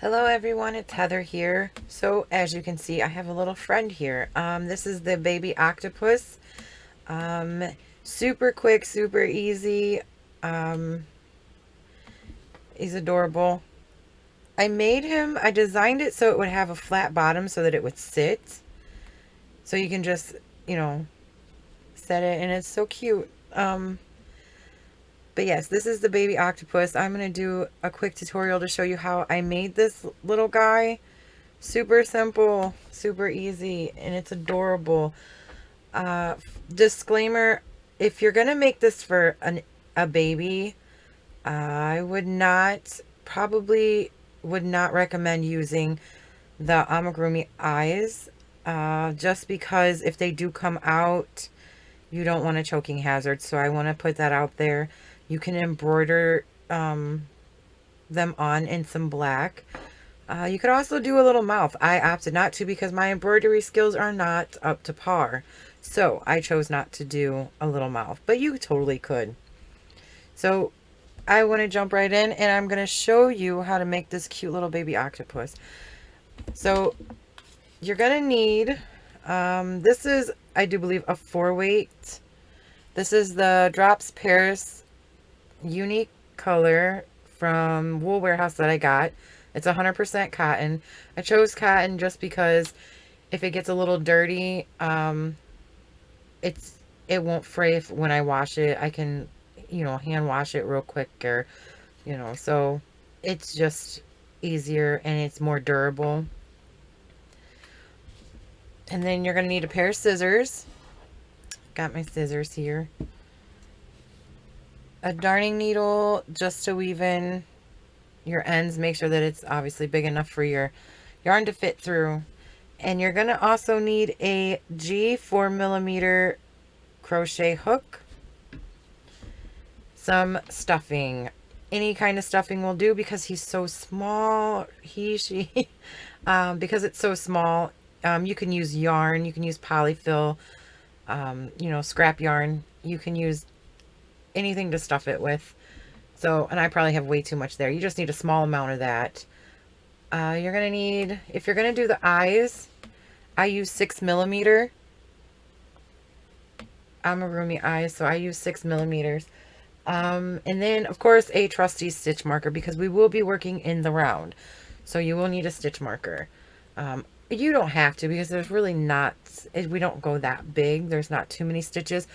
Hello everyone, it's Heather here. So as you can see, I have a little friend here. This is the baby octopus. Um, Super quick, super easy. Um, he's adorable. I designed it so it would have a flat bottom so that it would sit. So you can just, you know, set it and it's so cute. But yes, this is the baby octopus. I'm going to do a quick tutorial to show you how I made this little guy. Super simple, super easy, and it's adorable. Disclaimer, if you're gonna make this for a baby, I probably would not recommend using the Amigurumi eyes, just because if they do come out, you don't want a choking hazard. So I want to put that out there. You can embroider them on in some black. You could also do a little mouth. I opted not to because my embroidery skills are not up to par. So I chose not to do a little mouth, but you totally could. So I want to jump right in and I'm going to show you how to make this cute little baby octopus. So you're going to need, this is, I do believe, a 4-weight. This is the Drops Paris Unique Color from Wool Warehouse that I got. It's 100% cotton. I chose cotton just because if it gets a little dirty, it won't fray when I wash it. I can, hand wash it real quick, or, so it's just easier and it's more durable. And then you're going to need a pair of scissors. Got my scissors here. A darning needle just to weave in your ends. Make sure that it's obviously big enough for your yarn to fit through. And you're going to also need a G 4mm crochet hook, some stuffing. Any kind of stuffing will do because he's so small. She, because it's so small, you can use yarn, you can use polyfill, scrap yarn. You can use anything to stuff it with. So, and I probably have way too much there. You just need a small amount of that. You're going to need, if you're going to do the eyes, I use 6mm Amigurumi eyes, so I use 6mm. And then, of course, a trusty stitch marker because we will be working in the round. So you will need a stitch marker. You don't have to because there's really not, we don't go that big. There's not too many stitches.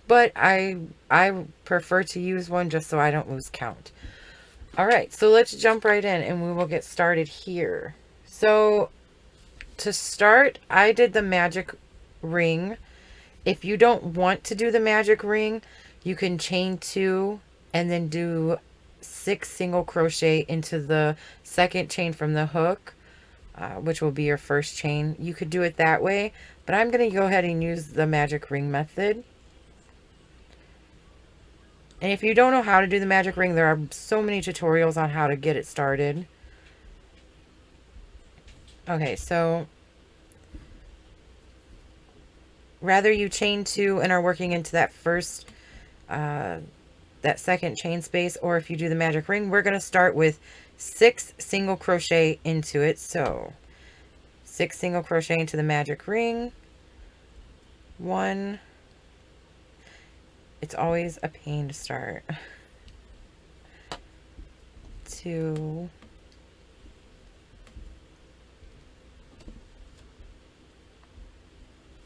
But I prefer to use one just so I don't lose count. All right, so let's jump right in and we will get started here. So to start, I did the magic ring. If you don't want to do the magic ring, you can chain 2 and then do 6 single crochet into the second chain from the hook, which will be your first chain. You could do it that way, but I'm going to go ahead and use the magic ring method. And if you don't know how to do the magic ring, there are so many tutorials on how to get it started. Okay, so rather you chain 2 and are working into that that second chain space, or if you do the magic ring, we're going to start with 6 single crochet into it. So 6 single crochet into the magic ring. 1. It's always a pain to start. 2.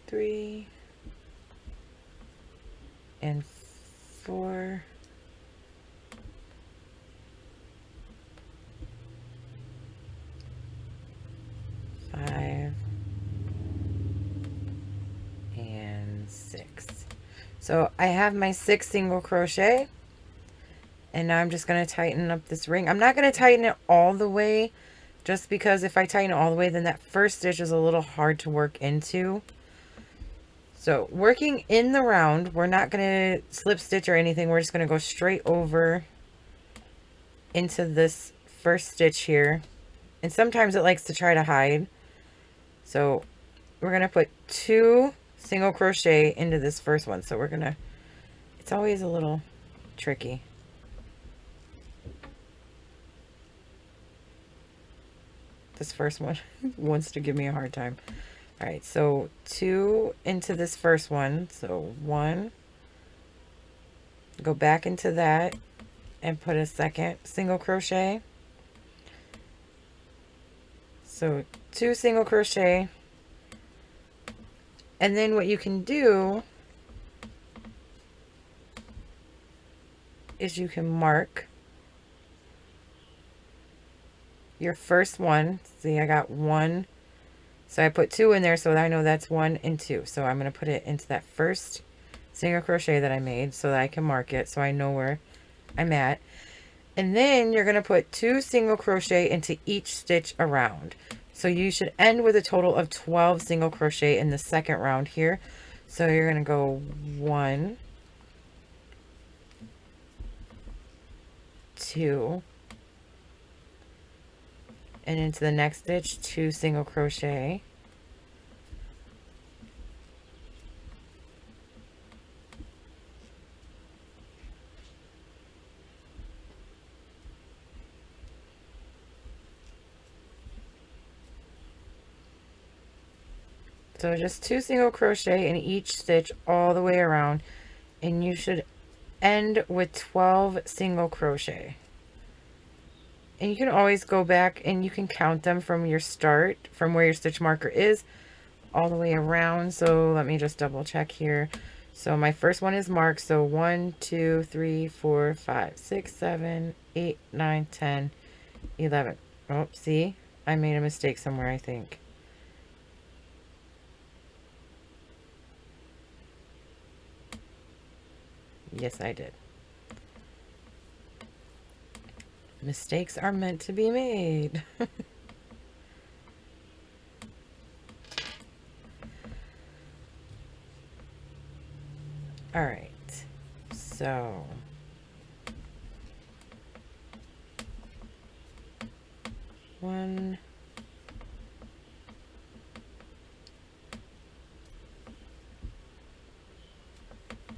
3. And 4. 5. And 6. So I have my 6 single crochet, and now I'm just going to tighten up this ring. I'm not going to tighten it all the way, just because if I tighten it all the way, then that first stitch is a little hard to work into. So working in the round, we're not going to slip stitch or anything. We're just going to go straight over into this first stitch here. And sometimes it likes to try to hide. So we're going to put 2 single crochet into this first one. So we're going to, it's always a little tricky. this first one wants to give me a hard time. All right, so 2 into this first one. So 1, go back into that and put a second single crochet. So 2 single crochet. And then what you can do is you can mark your first one. See, I got 1. So I put 2 in there, so I know that's 1 and 2. So I'm going to put it into that first single crochet that I made so that I can mark it so I know where I'm at. And then you're going to put 2 single crochet into each stitch around. So you should end with a total of 12 single crochet in the second round here. So you're going to go 1, 2, and into the next stitch 2 single crochet, so just 2 single crochet in each stitch all the way around, and you should end with 12 single crochet. And you can always go back and you can count them from your start, from where your stitch marker is, all the way around. So let me just double check here. So my first one is marked. So 1, 2, 3, 4, 5, 6, 7, 8, 9, 10, 11. Oh, see, I made a mistake somewhere, I think. Yes, I did. Mistakes are meant to be made. All right, so one,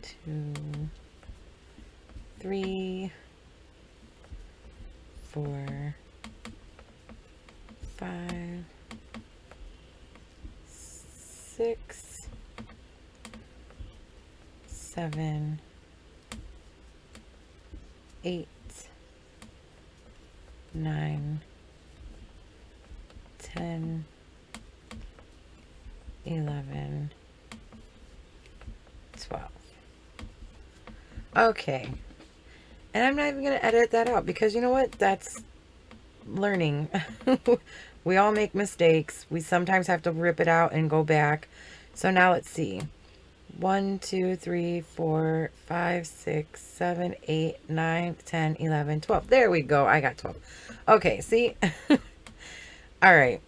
two, 3, 4, 5, 6, 7, 8, 9, 10, 11, 12. Okay. And I'm not even going to edit that out because you know what? That's learning. We all make mistakes. We sometimes have to rip it out and go back. So now let's see. 1, 2, 3, 4, 5, 6, 7, 8, 9, 10, 11, 12. There we go. I got 12. Okay, see? All right.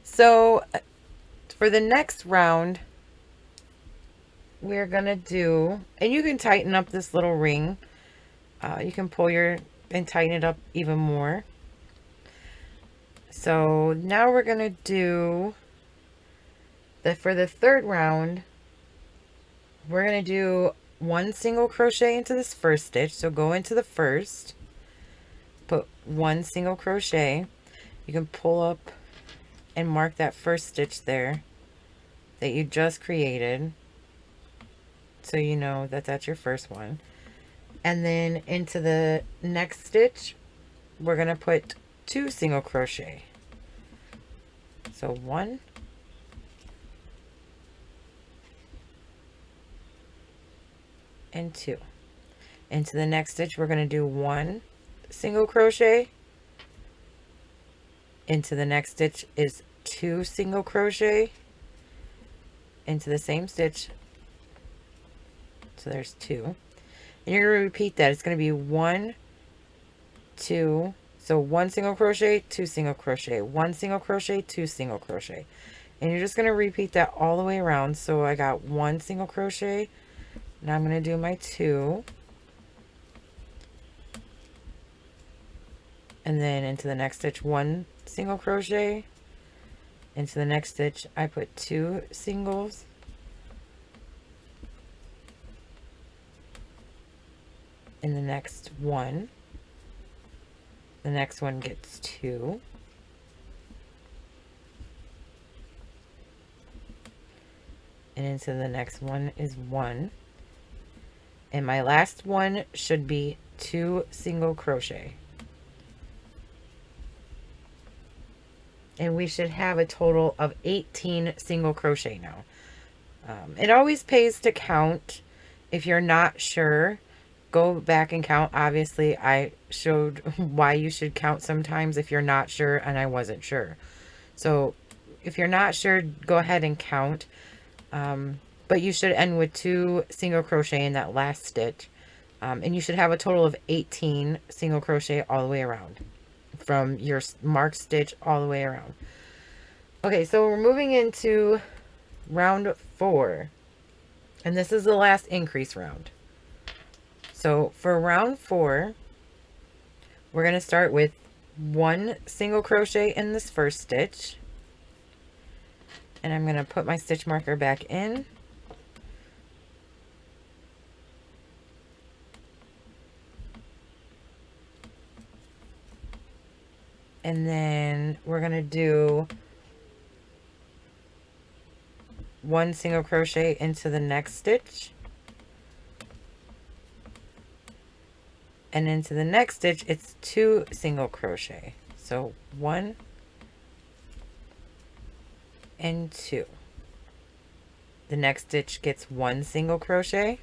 So for the next round, we're going to do, and you can tighten up this little ring. You can pull and tighten it up even more. So now we're going to do for the third round, we're going to do 1 single crochet into this first stitch. So go into the first, put 1 single crochet. You can pull up and mark that first stitch there that you just created, so you know that that's your first one. And then into the next stitch, we're going to put 2 single crochet. So 1, and 2. Into the next stitch, we're going to do 1 single crochet. Into the next stitch is 2 single crochet. Into the same stitch. So there's 2. And you're going to repeat that. It's going to be 1, 2. So 1 single crochet, 2 single crochet, 1 single crochet, 2 single crochet. And you're just going to repeat that all the way around. So I got 1 single crochet. Now I'm going to do my 2. And then into the next stitch, 1 single crochet. Into the next stitch, I put 2 singles. In the next one, the next one gets 2. and into the next one is 1, and my last one should be 2 single crochet, and we should have a total of 18 single crochet now. It always pays to count. If you're not sure, go back and count. Obviously, I showed why you should count sometimes if you're not sure, and I wasn't sure. So if you're not sure, go ahead and count. But you should end with 2 single crochet in that last stitch. And you should have a total of 18 single crochet all the way around, from your marked stitch all the way around. Okay, so we're moving into round 4, and this is the last increase round. So for round 4, we're going to start with 1 single crochet in this first stitch, and I'm going to put my stitch marker back in, and then we're going to do 1 single crochet into the next stitch, and into the next stitch it's 2 single crochet. So 1 and 2. The next stitch gets 1 single crochet,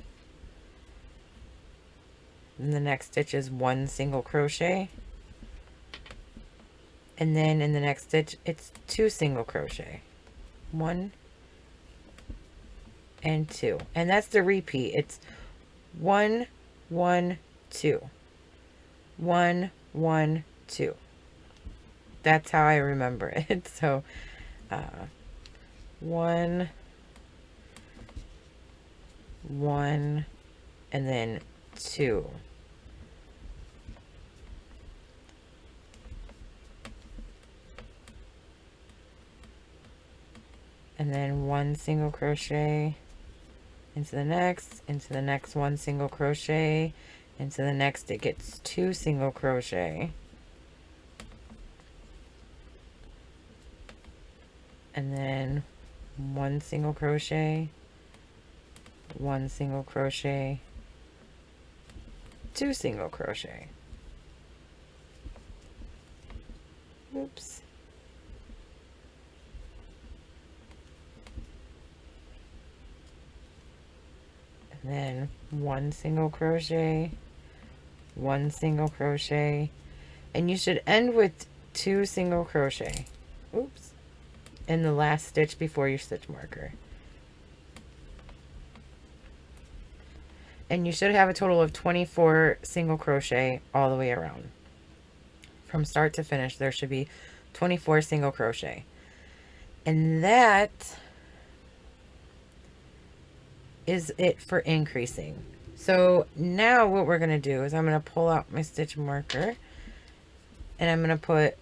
and the next stitch is 1 single crochet, and then in the next stitch it's 2 single crochet, 1 and 2, and that's the repeat. It's 1 1 2, 1 1 2. That's how I remember it. So 1 1 and then 2, and then 1 single crochet into the next 1 single crochet into the next. It gets 2 single crochet, and then 1 single crochet, 1 single crochet, 2 single crochet. Oops. And then 1 single crochet, 1 single crochet, and you should end with 2 single crochet. Oops. In the last stitch before your stitch marker. And you should have a total of 24 single crochet all the way around. From start to finish, there should be 24 single crochet. And that is it for increasing. So now what we're going to do is I'm going to pull out my stitch marker, and I'm going to put,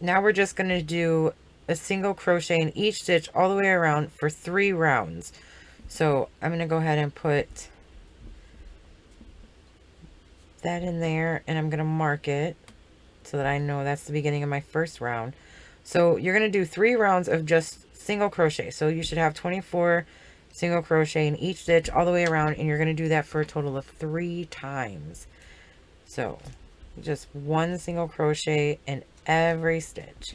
now we're just going to do a single crochet in each stitch all the way around for 3 rounds. So I'm going to go ahead and put that in there, and I'm going to mark it so that I know that's the beginning of my first round. So you're going to do 3 rounds of just single crochet. So you should have 24 single crochet in each stitch all the way around, and you're going to do that for a total of 3 times. So just 1 single crochet in every stitch.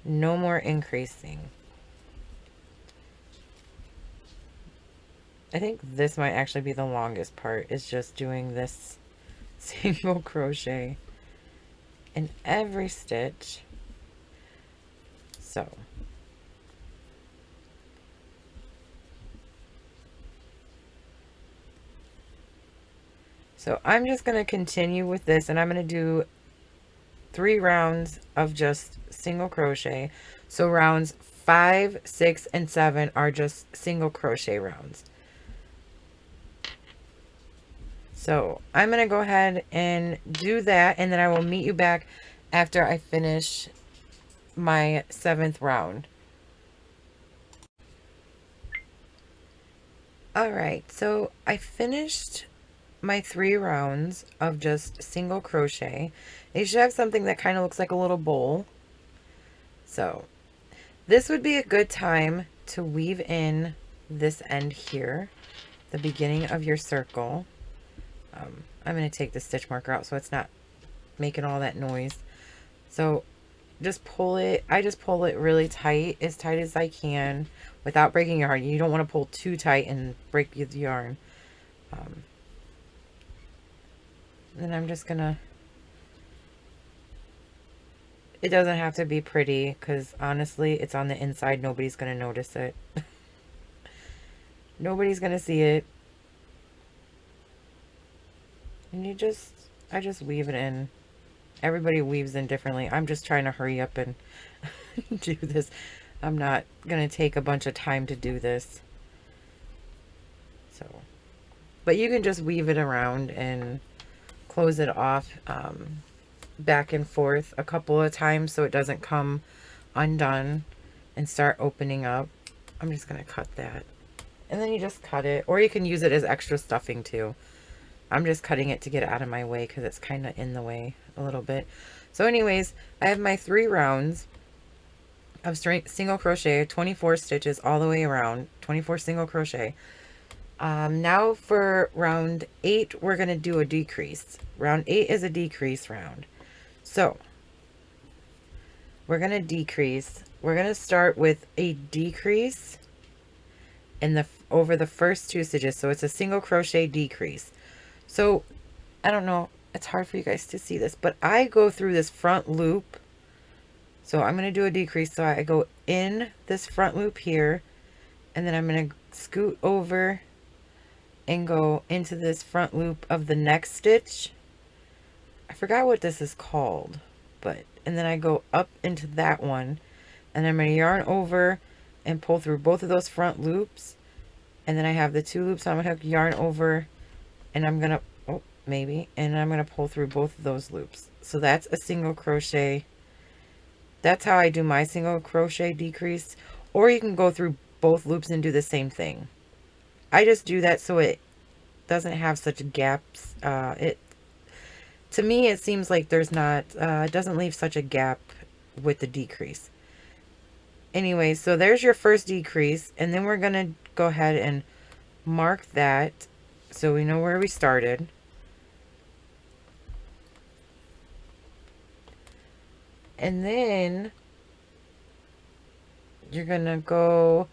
No more increasing. I think this might actually be the longest part, is just doing this single crochet in every stitch. So I'm just going to continue with this, and I'm going to do 3 rounds of just single crochet. So rounds 5, 6, and 7 are just single crochet rounds. So I'm going to go ahead and do that, and then I will meet you back after I finish my 7th round. Alright, so I finished my 3 rounds of just single crochet. You should have something that kind of looks like a little bowl. So this would be a good time to weave in this end here, the beginning of your circle. I'm going to take the stitch marker out so it's not making all that noise. So just pull it. I just pull it really tight as I can without breaking your yarn. You don't want to pull too tight and break the yarn. Then I'm just gonna, it doesn't have to be pretty because honestly it's on the inside. Nobody's gonna notice it. Nobody's gonna see it. And I just weave it in. Everybody weaves in differently. I'm just trying to hurry up and do this. I'm not gonna take a bunch of time to do this. So, but you can just weave it around and close it off back and forth a couple of times so it doesn't come undone and start opening up. I'm just gonna cut that. And then you just cut it, or you can use it as extra stuffing too. I'm just cutting it to get it out of my way because it's kind of in the way a little bit. So anyways, I have my 3 rounds of single crochet, 24 stitches all the way around, 24 single crochet. Now for round 8, we're going to do a decrease. Round 8 is a decrease round. So we're going to decrease. We're going to start with a decrease in over the first 2 stitches. So it's a single crochet decrease. So I don't know, it's hard for you guys to see this, but I go through this front loop. So I'm going to do a decrease. So I go in this front loop here, and then I'm going to scoot over and go into this front loop of the next stitch. I forgot what this is called, and then I go up into that one, and I'm going to yarn over and pull through both of those front loops, and then I have the 2 loops on my hook, yarn over, and I'm going to, and I'm going to pull through both of those loops. So that's a single crochet. That's how I do my single crochet decrease, or you can go through both loops and do the same thing. I just do that so it doesn't have such gaps. To me, it seems like there's not, it doesn't leave such a gap with the decrease. Anyway, so there's your first decrease, and then we're going to go ahead and mark that so we know where we started. And then you're going to go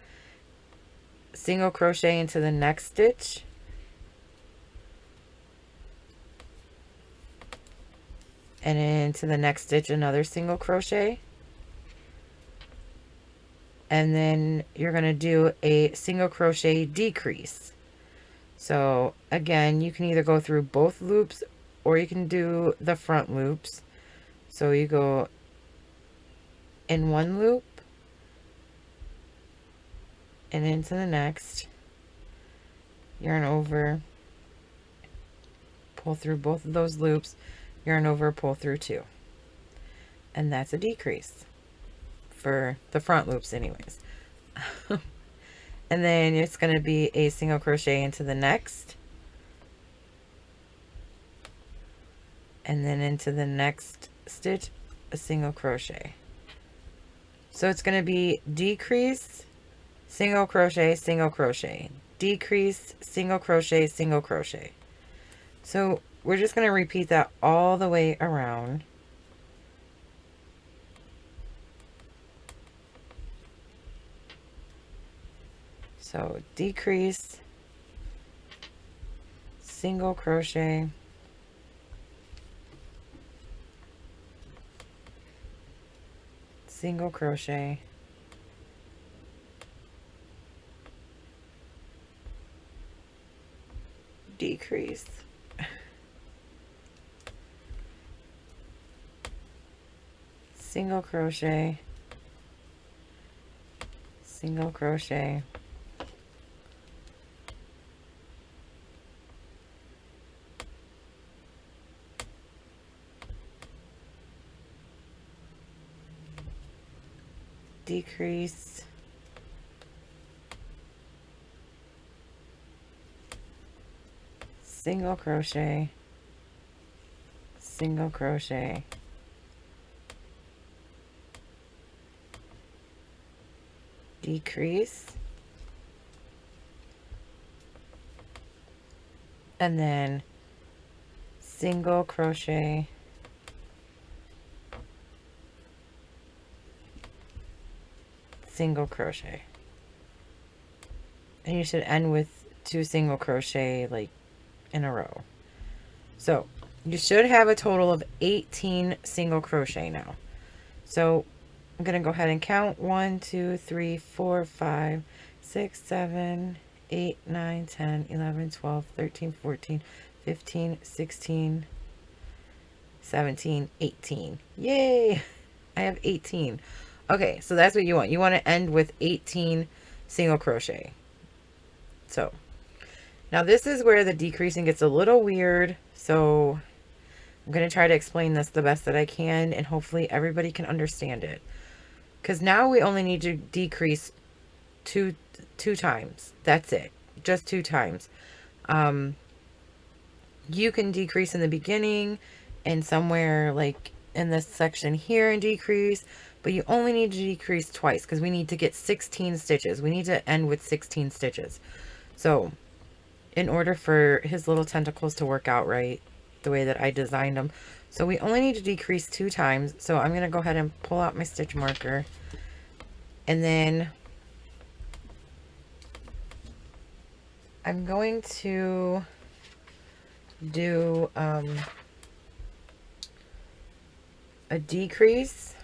single crochet into the next stitch. And into the next stitch, another single crochet. And then you're going to do a single crochet decrease. So again, you can either go through both loops or you can do the front loops. So you go in one loop and into the next, yarn over, pull through both of those loops, yarn over, pull through 2, and that's a decrease for the front loops anyways. And then it's going to be a single crochet into the next, and then into the next stitch a single crochet. So it's going to be decrease, single crochet, single crochet, decrease, single crochet, single crochet. So we're just going to repeat that all the way around. So decrease, single crochet, single crochet, decrease, single crochet, single crochet, decrease, single crochet, single crochet, decrease, and then single crochet, single crochet, and you should end with 2 single crochet like in a row. So you should have a total of 18 single crochet now. So I'm going to go ahead and count 1, 2, 3, 4, 5, 6, 7, 8, 9, 10, 11, 12, 13, 14, 15, 16, 17, 18. Yay! I have 18. Okay, so that's what you want. You want to end with 18 single crochet. So now this is where the decreasing gets a little weird. So I'm going to try to explain this the best that I can, and hopefully everybody can understand it. Because now we only need to decrease two times. That's it. Just 2 times. You can decrease in the beginning and somewhere like in this section here and decrease, but you only need to decrease twice because we need to get 16 stitches. We need to end with 16 stitches. So in order for his little tentacles to work out right, the way that I designed them. So we only need to decrease 2 times. So I'm going to go ahead and pull out my stitch marker, and then I'm going to do a decrease.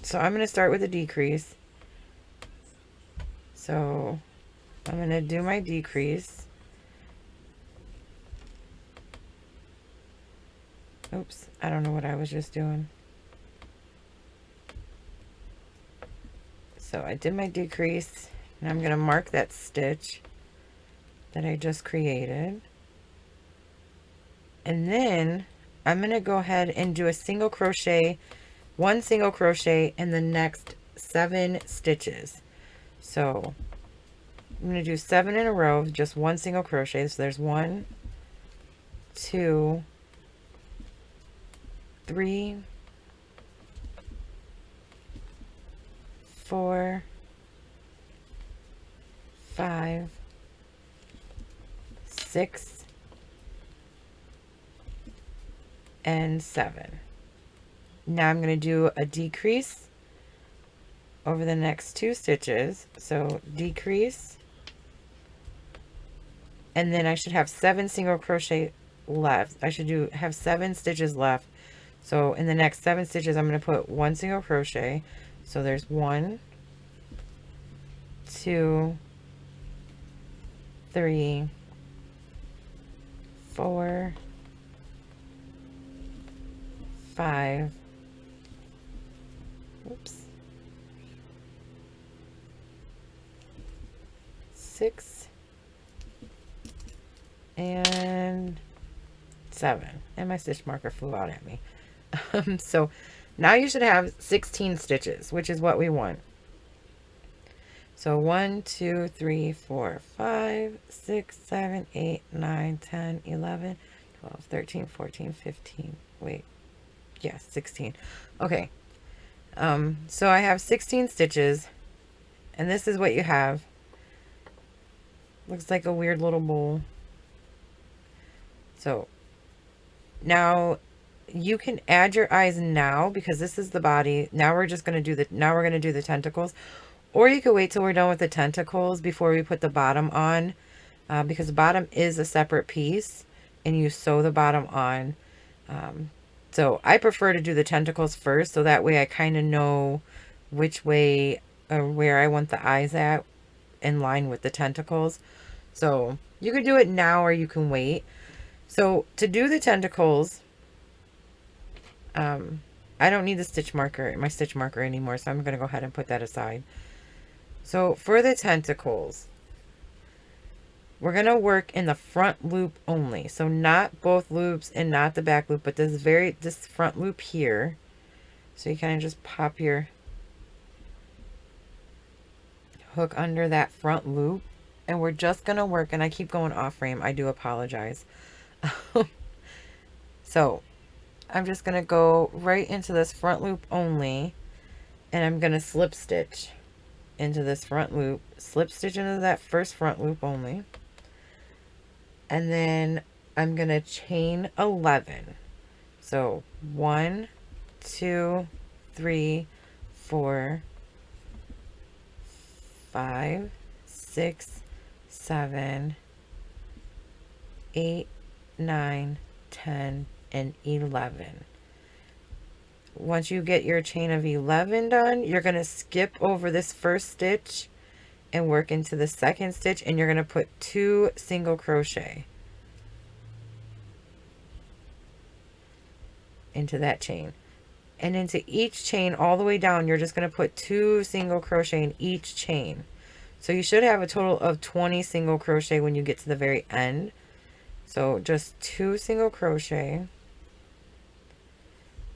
So I'm going to start with a decrease. So I'm going to do my decrease. Oops, I don't know what I was just doing. So I did my decrease, and I'm going to mark that stitch that I just created. And then I'm going to go ahead and do a single crochet, 1 single crochet in the next 7 stitches. So I'm going to do 7 in a row, just 1 single crochet. So there's 1, 2, 3, 4, 5, 6, and 7. Now I'm going to do a decrease over the next 2 stitches. So decrease, and then I should have 7 single crochet left. I should have 7 stitches left. So in the next 7 stitches, I'm going to put 1 single crochet. So there's 1, 2, 3, 4, 5, oops, 6, and 7. And my stitch marker flew out at me. So now you should have 16 stitches, which is what we want. So 1, 2, 3, 4, 5, 6, 7, 8, 9, 10, 11, 12, 13, 14, 15. Wait. Yeah, 16. Okay. So I have 16 stitches, and this is what you have. Looks like a weird little bowl. So now you can add your eyes now because this is the body. Now we're just going to do the tentacles, or you could wait till we're done with the tentacles before we put the bottom on, because the bottom is a separate piece and you sew the bottom on. So I prefer to do the tentacles first, so that way I kind of know which way or where I want the eyes at in line with the tentacles. So you could do it now or you can wait. So to do the tentacles, I don't need my stitch marker anymore, so I'm going to go ahead and put that aside. So for the tentacles, we're going to work in the front loop only. So not both loops and not the back loop, but this front loop here. So you kind of just pop your hook under that front loop, and we're just going to work, and I keep going off frame. I do apologize. So I'm just going to go right into this front loop only, and I'm going to slip stitch into this front loop, slip stitch into that first front loop only. And then I'm going to chain 11. So 1, 2, 3, 4, 5, 6, 7, 8, 9, 10, and 11. Once you get your chain of 11 done, you're going to skip over this first stitch and work into the second stitch, and you're going to put 2 single crochet into that chain. And into each chain all the way down, you're just going to put 2 single crochet in each chain. So you should have a total of 20 single crochet when you get to the very end. So just 2 single crochet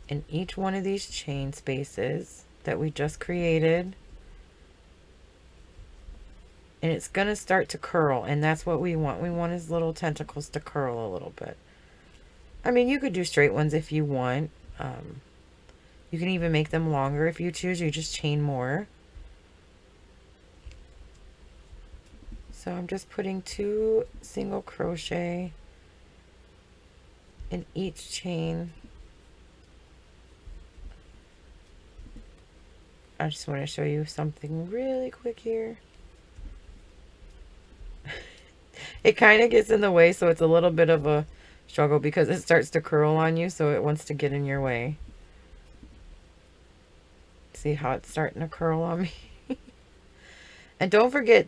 in each one of these chain spaces that we just created. And it's going to start to curl, and that's what we want. We want his little tentacles to curl a little bit. I mean, you could do straight ones if you want. You can even make them longer if you choose. You just chain more. So I'm just putting 2 single crochet in each chain. I just want to show you something really quick here. It kind of gets in the way, so it's a little bit of a struggle because it starts to curl on you, so it wants to get in your way. See how it's starting to curl on me? And don't forget,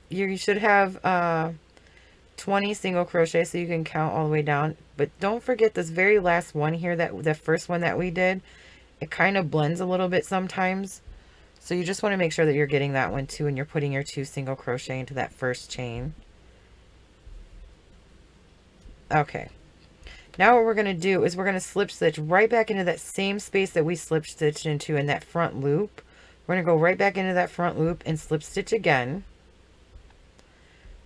you should have 20 single crochet, so you can count all the way down. But don't forget this very last one here, that the first one that we did, it kind of blends a little bit sometimes. So you just want to make sure that you're getting that one too, and you're putting your 2 single crochet into that first chain. Okay. Now what we're going to do is we're going to slip stitch right back into that same space that we slip stitched into in that front loop. We're going to go right back into that front loop and slip stitch again.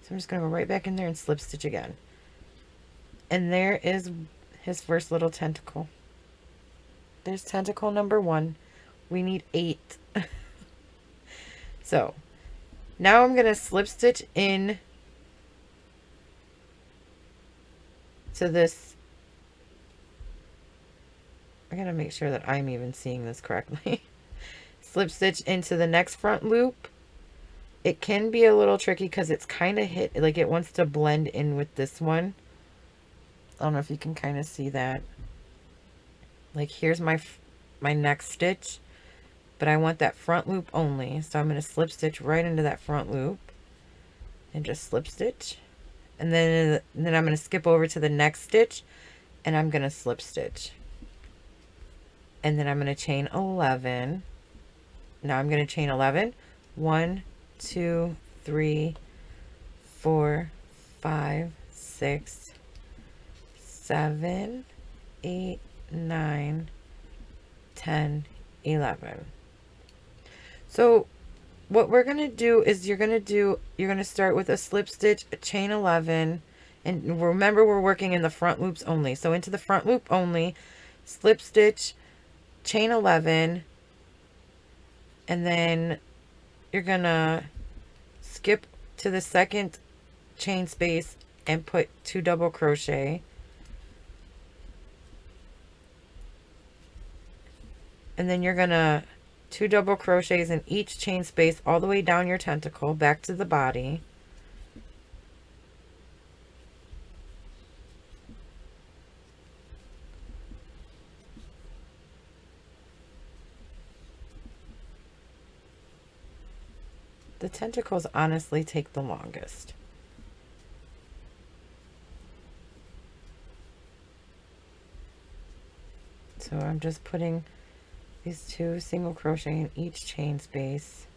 So I'm just going to go right back in there and slip stitch again. And there is his first little tentacle. There's tentacle number 1. We need 8. So now I'm going to slip stitch in to this. I gotta make sure that I'm even seeing this correctly. Slip stitch into the next front loop. It can be a little tricky because it's kind of like it wants to blend in with this one. I don't know if you can kind of see that. Like here's my next stitch, but I want that front loop only. So I'm going to slip stitch right into that front loop and just slip stitch. And then I'm going to skip over to the next stitch and I'm going to slip stitch. And then I'm going to chain 11. Now I'm going to chain 11. 1, 2, 3, 4, 5, 6, 7, 8, 9, 10, 11. So what we're going to do is you're going to start with a slip stitch, a chain 11, and remember we're working in the front loops only. So into the front loop only, slip stitch, chain 11, and then you're going to skip to the second chain space and put 2 double crochet. And then you're going to 2 double crochets in each chain space all the way down your tentacle back to the body. The tentacles honestly take the longest. So I'm just putting these 2 single crochet in each chain space.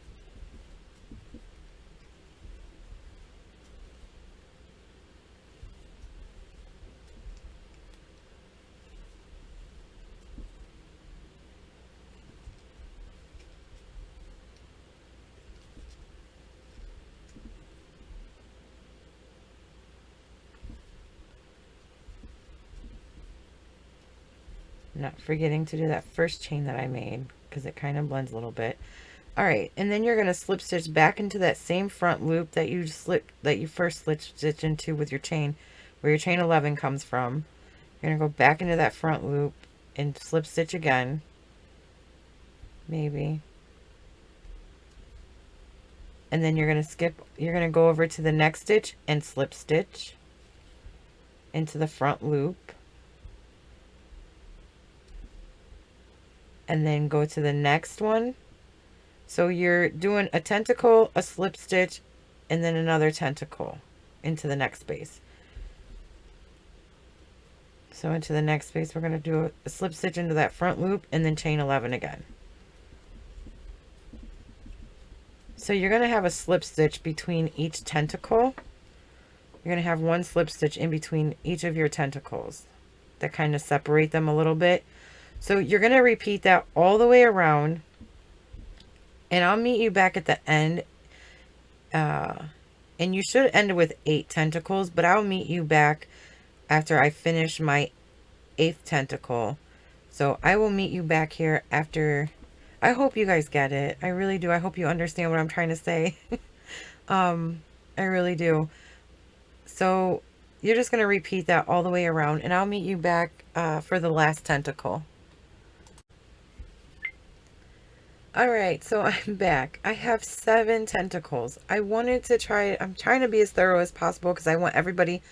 Not forgetting to do that first chain that I made because it kind of blends a little bit. All right, and then you're going to slip stitch back into that same front loop that you first slip stitch into with your chain, where your chain 11 comes from. You're going to go back into that front loop and slip stitch again. Maybe. And then you're going to go over to the next stitch and slip stitch into the front loop. And then go to the next one. So you're doing a tentacle, a slip stitch, and then another tentacle into the next space. So into the next space, we're going to do a slip stitch into that front loop and then chain 11 again. So you're going to have a slip stitch between each tentacle. You're going to have one slip stitch in between each of your tentacles that kind of separate them a little bit. So you're going to repeat that all the way around. And I'll meet you back at the end. And you should end with 8 tentacles, but I'll meet you back after I finish my 8th tentacle. So I will meet you back here after. I hope you guys get it. I really do. I hope you understand what I'm trying to say. I really do. So you're just going to repeat that all the way around, and I'll meet you back for the last tentacle. Alright, so I'm back. I have 7 tentacles. I'm trying to be as thorough as possible because I want everybody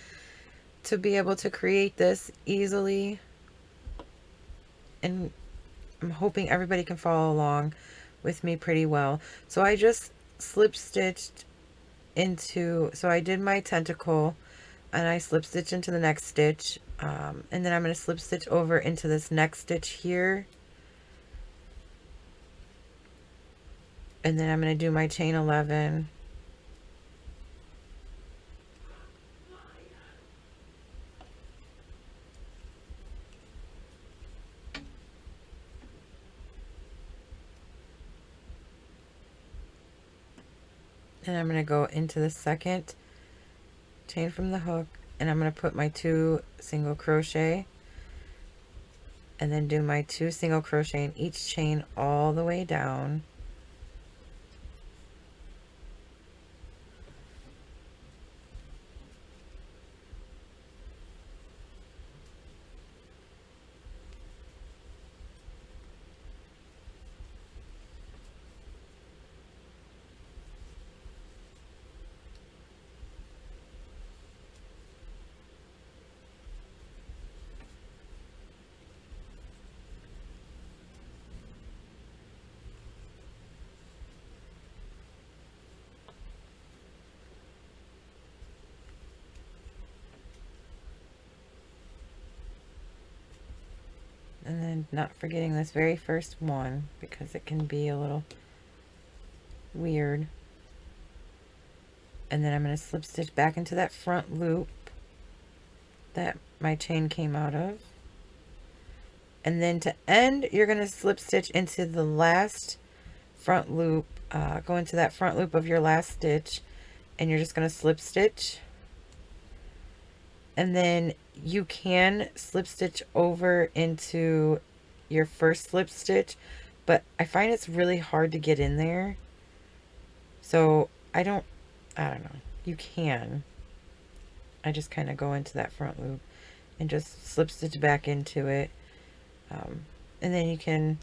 to be able to create this easily. And I'm hoping everybody can follow along with me pretty well. So I just slip stitched into, so I did my tentacle and I slip stitch into the next stitch. And then I'm going to slip stitch over into this next stitch here. And then I'm going to do my chain 11. And I'm going to go into the second chain from the hook, and I'm going to put my 2 single crochet, and then do my 2 single crochet in each chain all the way down. And then not forgetting this very first one because it can be a little weird. And then I'm going to slip stitch back into that front loop that my chain came out of. And then to end, you're going to slip stitch into the last front loop, go into that front loop of your last stitch, and you're just going to slip stitch. And then you can slip stitch over into your first slip stitch, but I find it's really hard to get in there. So I don't know. You can. I just kind of go into that front loop and just slip stitch back into it. And then you can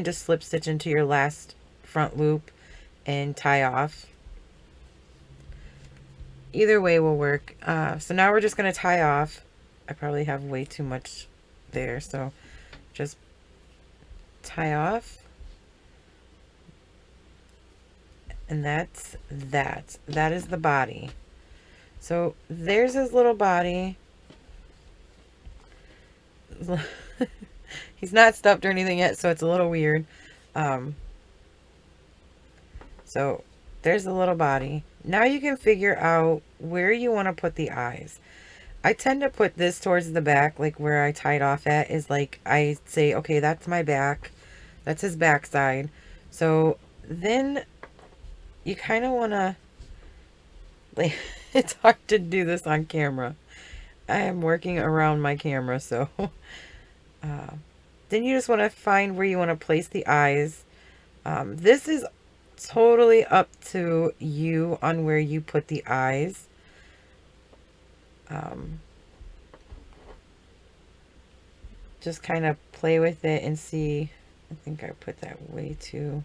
just slip stitch into your last front loop and tie off. Either way will work. So now we're just going to tie off. I probably have way too much there, so just tie off. And that's that. That is the body. So there's his little body. He's not stuffed or anything yet, so it's a little weird. So there's the little body. Now you can figure out where you want to put the eyes. I tend to put this towards the back, like where I tied off at is like, I say, okay, that's my back. That's his backside. So then you kind of want to, like, it's hard to do this on camera. I am working around my camera, so then you just want to find where you want to place the eyes This is totally up to you on where you put the eyes. Just kind of play with it and see. I think I put that way too.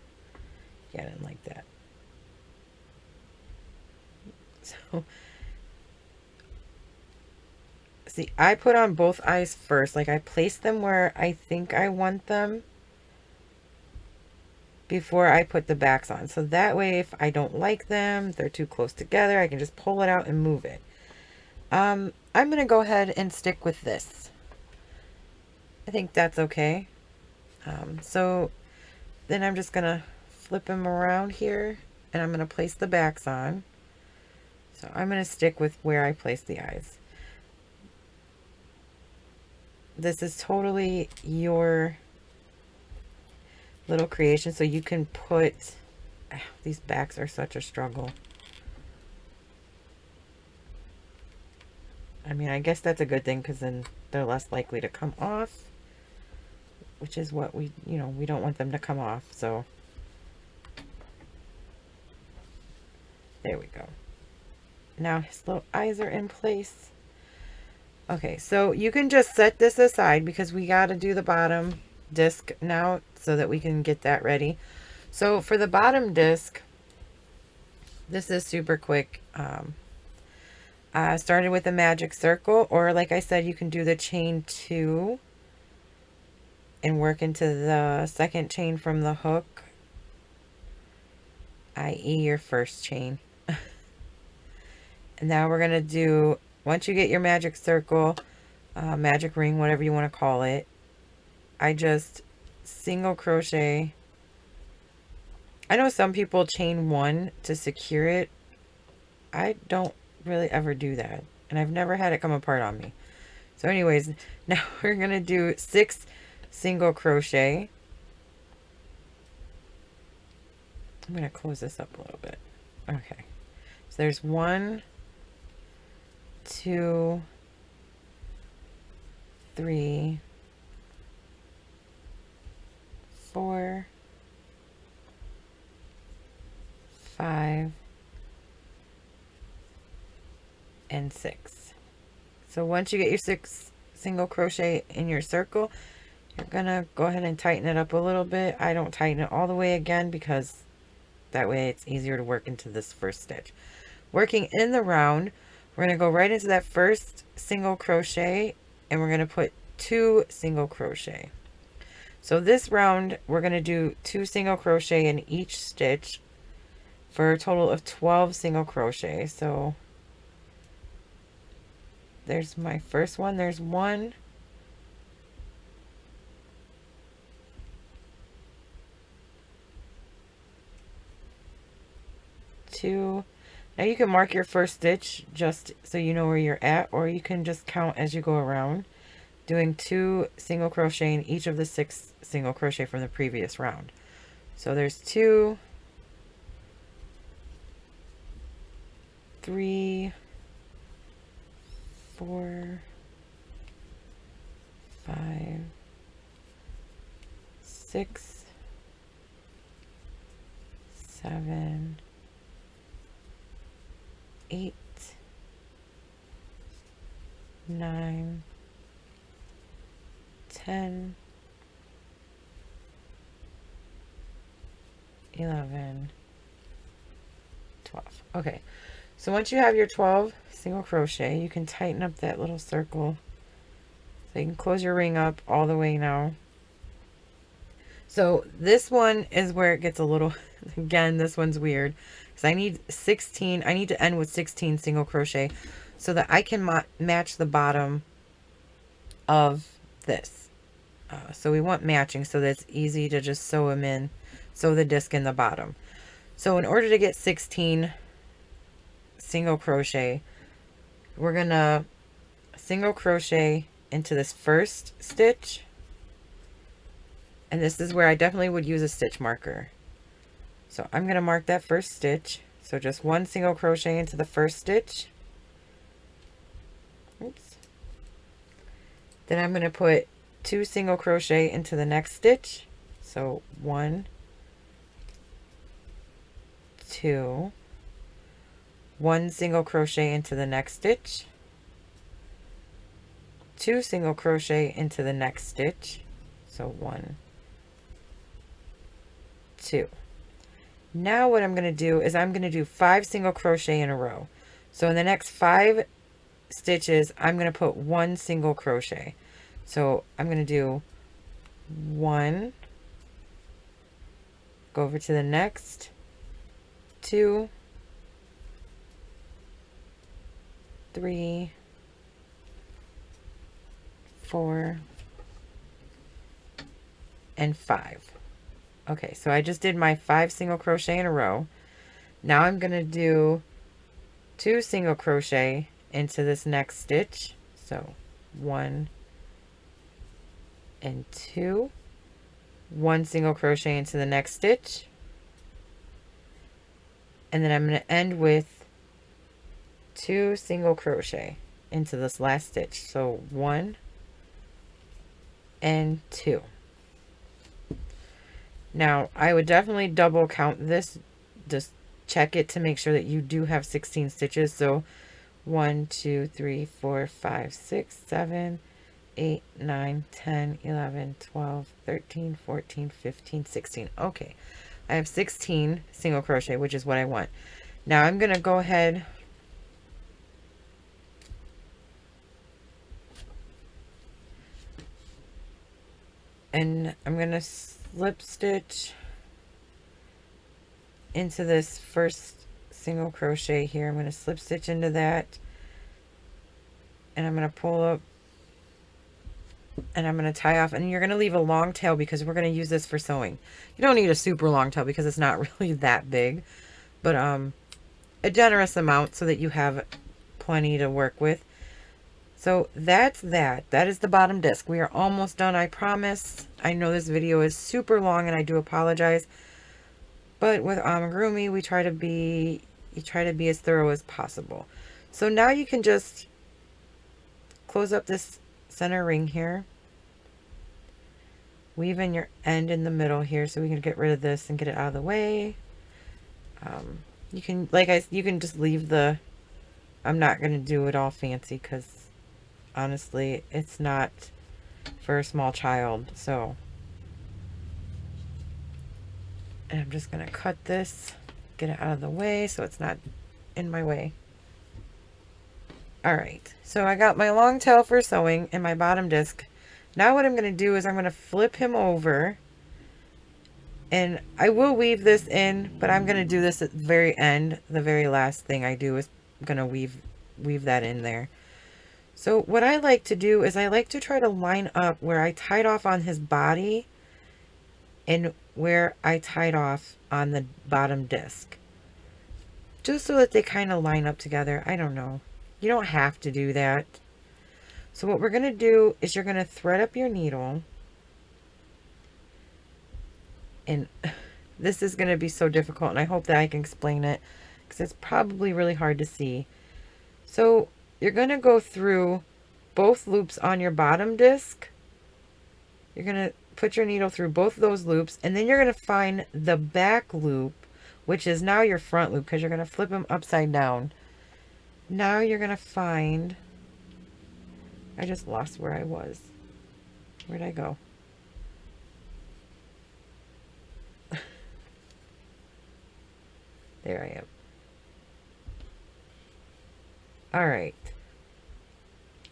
Yeah, I didn't like that. So, see, I put on both eyes first. Like, I place them where I think I want them before I put the backs on. So that way, if I don't like them, they're too close together, I can just pull it out and move it. I'm going to go ahead and stick with this. I think that's okay. So then I'm just going to flip them around here, and I'm going to place the backs on. So I'm going to stick with where I place the eyes. This is totally your little creation, so you can put, these backs are such a struggle. I mean, I guess that's a good thing, because then they're less likely to come off, which is what we don't want them to come off. So there we go. Now his little eyes are in place. Okay, so you can just set this aside because we got to do the bottom disc now so that we can get that ready. So for the bottom disc, this is super quick. I started with a magic circle, or like I said, you can do the chain 2 and work into the second chain from the hook, i.e. your first chain. And now we're going to do, once you get your magic circle, magic ring, whatever you want to call it, I just single crochet. I know some people chain 1 to secure it. I don't really ever do that, and I've never had it come apart on me. So anyways, now we're going to do 6 single crochet. I'm going to close this up a little bit. Okay. So there's 1, 2, 3, 4, 5, and 6. So once you get your 6 single crochet in your circle, you're gonna go ahead and tighten it up a little bit. I don't tighten it all the way again because that way it's easier to work into this first stitch. Working in the round, we're gonna go right into that first single crochet, and we're gonna put 2 single crochet. So this round we're gonna do 2 single crochet in each stitch for a total of 12 single crochet. So there's my first one. There's 1, 2. Now you can mark your first stitch just so you know where you're at, or you can just count as you go around, doing 2 single crochet in each of the 6 single crochet from the previous round. So there's 2, 3, 4, 5, 6, 7, 8, 9, 10, 11, 12. Okay, so once you have your 12 single crochet, you can tighten up that little circle. So you can close your ring up all the way now. So this one is where it gets a little, again, this one's weird. Because I need 16, I need to end with 16 single crochet so that I can match the bottom of this. So we want matching so that it's easy to just sew them in, sew the disc in the bottom. So in order to get 16 single crochet, we're gonna single crochet into this first stitch, and this is where I definitely would use a stitch marker. So I'm gonna mark that first stitch, so just 1 single crochet into the first stitch. Oops. Then I'm gonna put 2 single crochet into the next stitch, so 1, 2, 1 single crochet into the next stitch, 2 single crochet into the next stitch, so 1, 2. Now what I'm going to do is I'm going to do 5 single crochet in a row. So in the next 5 stitches, I'm going to put 1 single crochet. So I'm going to do 1, go over to the next, 2, 3, 4, and 5. Okay, so I just did my 5 single crochet in a row. Now I'm going to do 2 single crochet into this next stitch. So 1 and 2, 1 single crochet into the next stitch, and then I'm going to end with 2 single crochet into this last stitch. So 1 and 2. Now, I would definitely double count this. Just check it to make sure that you do have 16 stitches. So 1, 2, 3, 4, 5, 6, 7, 8, 9, 10, 11, 12, 13, 14, 15, 16. Okay, I have 16 single crochet, which is what I want. Now I'm going to go ahead and I'm going to slip stitch into this first single crochet here. I'm going to slip stitch into that, and I'm going to pull up, and I'm going to tie off, and you're going to leave a long tail because we're going to use this for sewing. You don't need a super long tail because it's not really that big, but a generous amount so that you have plenty to work with. So that's that. That is the bottom disc. We are almost done, I promise. I know this video is super long and I do apologize. But with amigurumi, you try to be as thorough as possible. So now you can just close up this center ring here. Weave in your end in the middle here so we can get rid of this and get it out of the way. You can, you can just leave the, I'm not going to do it all fancy because honestly, it's not for a small child. So, and I'm just going to cut this, get it out of the way so it's not in my way. All right, so I got my long tail for sewing and my bottom disc. Now what I'm going to do is I'm going to flip him over, and I will weave this in, but I'm going to do this at the very end. The very last thing I do is I'm going to weave that in there. So what I like to do is I like to try to line up where I tied off on his body and where I tied off on the bottom disc, just so that they kind of line up together. I don't know. You don't have to do that. So what we're going to do is you're going to thread up your needle. And this is going to be so difficult, and I hope that I can explain it because it's probably really hard to see. So you're going to go through both loops on your bottom disc. You're going to put your needle through both of those loops, and then you're going to find the back loop, which is now your front loop because you're going to flip them upside down. Now you're going to find, I just lost where I was. Where'd I go? There I am. All right.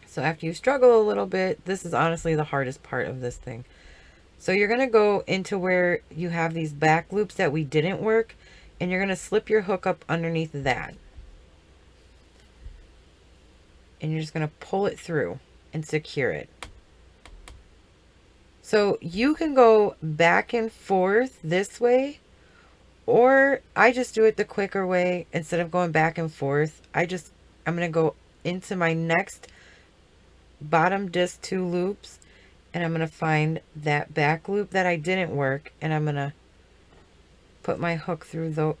So after you struggle a little bit, this is honestly the hardest part of this thing. So you're going to go into where you have these back loops that we didn't work, and you're going to slip your hook up underneath that. And you're just going to pull it through and secure it. So you can go back and forth this way, or I just do it the quicker way. Instead of going back and forth, I'm going to go into my next bottom disc 2 loops, and I'm going to find that back loop that I didn't work, and I'm going to put my hook through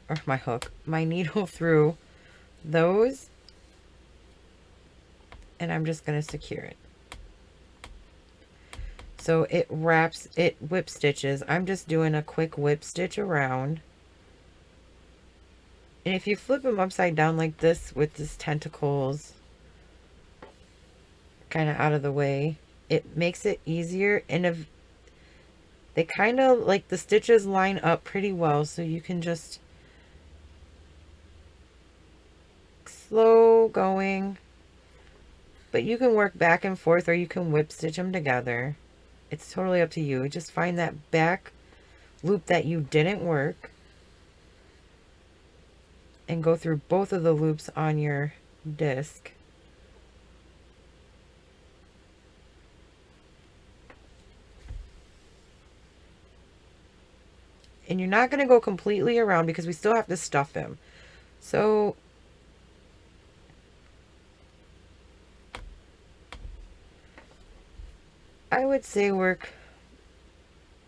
my needle through those, and I'm just going to secure it. So it whip stitches. I'm just doing a quick whip stitch around. And if you flip him upside down like this with his tentacles kind of out of the way, it makes it easier. And if they kind of like the stitches line up pretty well, so you can just slow going, but you can work back and forth or you can whip stitch them together. It's totally up to you. Just find that back loop that you didn't work and go through both of the loops on your disc. And you're not going to go completely around because we still have to stuff him. So I would say work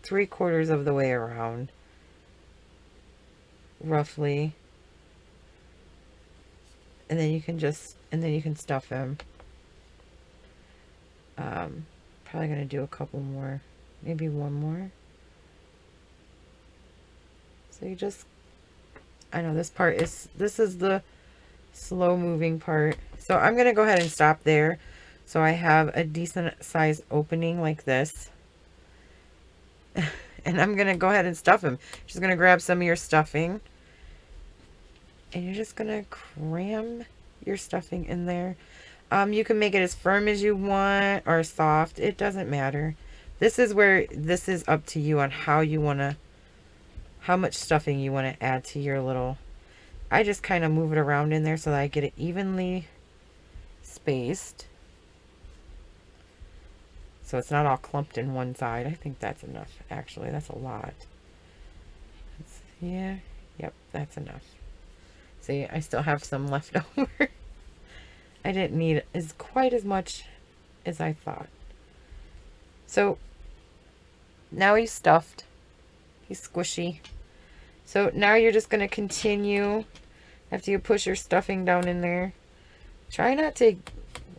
3/4 of the way around, roughly. And then you can stuff him. Probably going to do a couple more, maybe one more. So you just, I know this is the slow moving part. So I'm going to go ahead and stop there. So I have a decent sized opening like this. And I'm going to go ahead and stuff him. Just going to grab some of your stuffing. And you're just going to cram your stuffing in there. You can make it as firm as you want or soft. It doesn't matter. This is up to you on how much stuffing you want to add to your little. I just kind of move it around in there so that I get it evenly spaced. So it's not all clumped in one side. I think that's enough, actually. That's a lot. Yeah, yep, that's enough. See, I still have some left over. I didn't need quite as much as I thought. So now he's stuffed. He's squishy. So now you're just going to continue after you push your stuffing down in there. Try not to,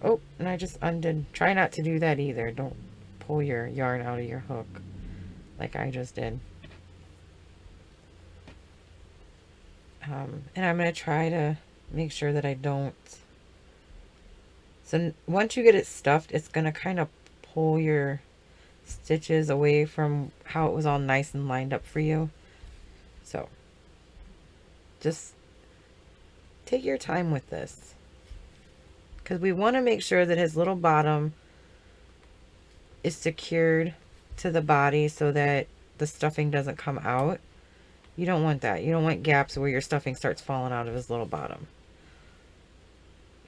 oh, and I just undid. Try not to do that either. Don't pull your yarn out of your hook like I just did. And I'm going to try to make sure that I don't. So once you get it stuffed, it's going to kind of pull your stitches away from how it was all nice and lined up for you. So just take your time with this, because we want to make sure that his little bottom is secured to the body so that the stuffing doesn't come out. You don't want that. You don't want gaps where your stuffing starts falling out of his little bottom.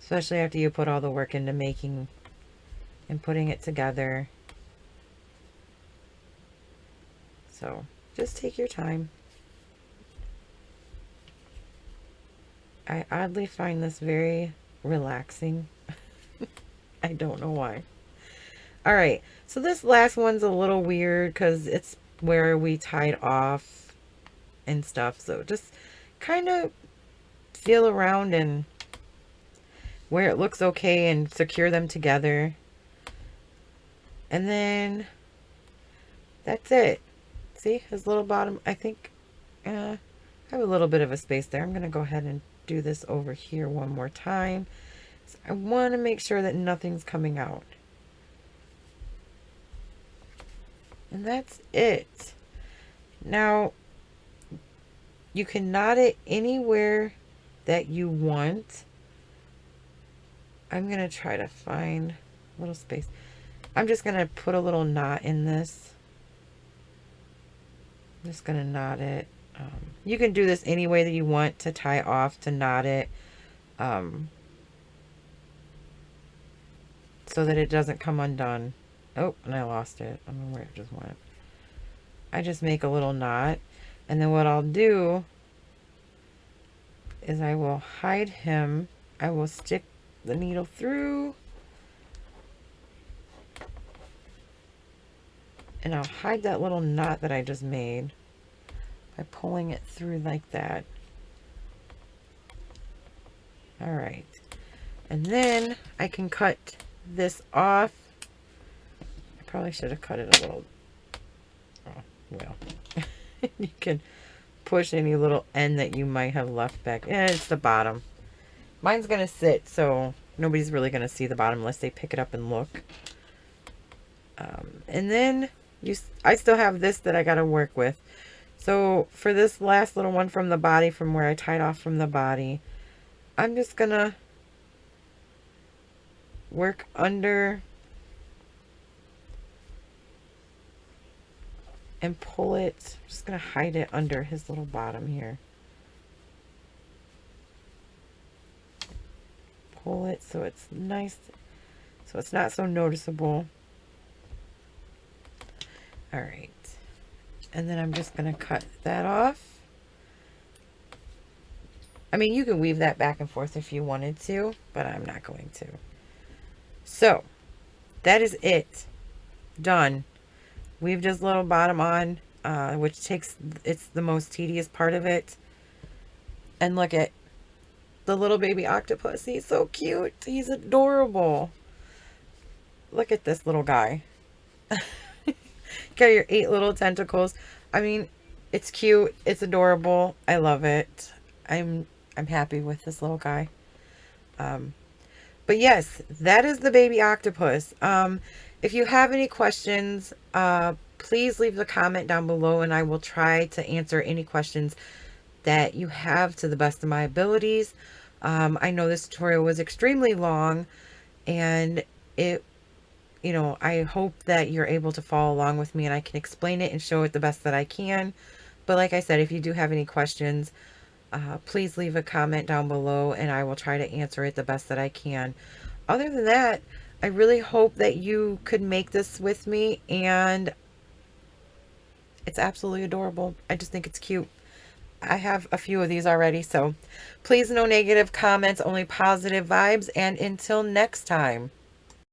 Especially after you put all the work into making and putting it together. So just take your time. I oddly find this very relaxing. I don't know why. All right, so this last one's a little weird because it's where we tied off and stuff. So just kind of feel around and where it looks okay and secure them together. And then that's it. See his little bottom? I think I have a little bit of a space there. I'm going to go ahead and do this over here one more time. So I want to make sure that nothing's coming out. And that's it. Now, you can knot it anywhere that you want. I'm going to try to find a little space. I'm just going to put a little knot in this. I'm just going to knot it. You can do this any way that you want to tie off, to knot it. So that it doesn't come undone. Oh, and I lost it. I don't know where it just went. I just make a little knot. And then what I'll do is I will hide him. I will stick the needle through. And I'll hide that little knot that I just made by pulling it through like that. All right. And then I can cut this off. I probably should have cut it a little. Oh, well. You can push any little end that you might have left back. It's the bottom. Mine's going to sit, so nobody's really going to see the bottom unless they pick it up and look. And then I still have this that I got to work with. So for this last little one from the body, from where I tied off from the body, I'm just going to work under and pull it. I'm just going to hide it under his little bottom here. Pull it so it's nice, so it's not so noticeable. All right. And then I'm just going to cut that off. I mean, you can weave that back and forth if you wanted to, but I'm not going to. So, that is it. Done. Weaved his little bottom on, which it's the most tedious part of it. And look at the little baby octopus. He's so cute. He's adorable. Look at this little guy. Got your 8 little tentacles. I mean, it's cute. It's adorable. I love it. I'm happy with this little guy. But yes, that is the baby octopus. If you have any questions, please leave the comment down below and I will try to answer any questions that you have to the best of my abilities. I know this tutorial was extremely long and I hope that you're able to follow along with me and I can explain it and show it the best that I can. But like I said, if you do have any questions, please leave a comment down below and I will try to answer it the best that I can. Other than that, I really hope that you could make this with me, and it's absolutely adorable. I just think it's cute. I have a few of these already, so please no negative comments, only positive vibes, and until next time.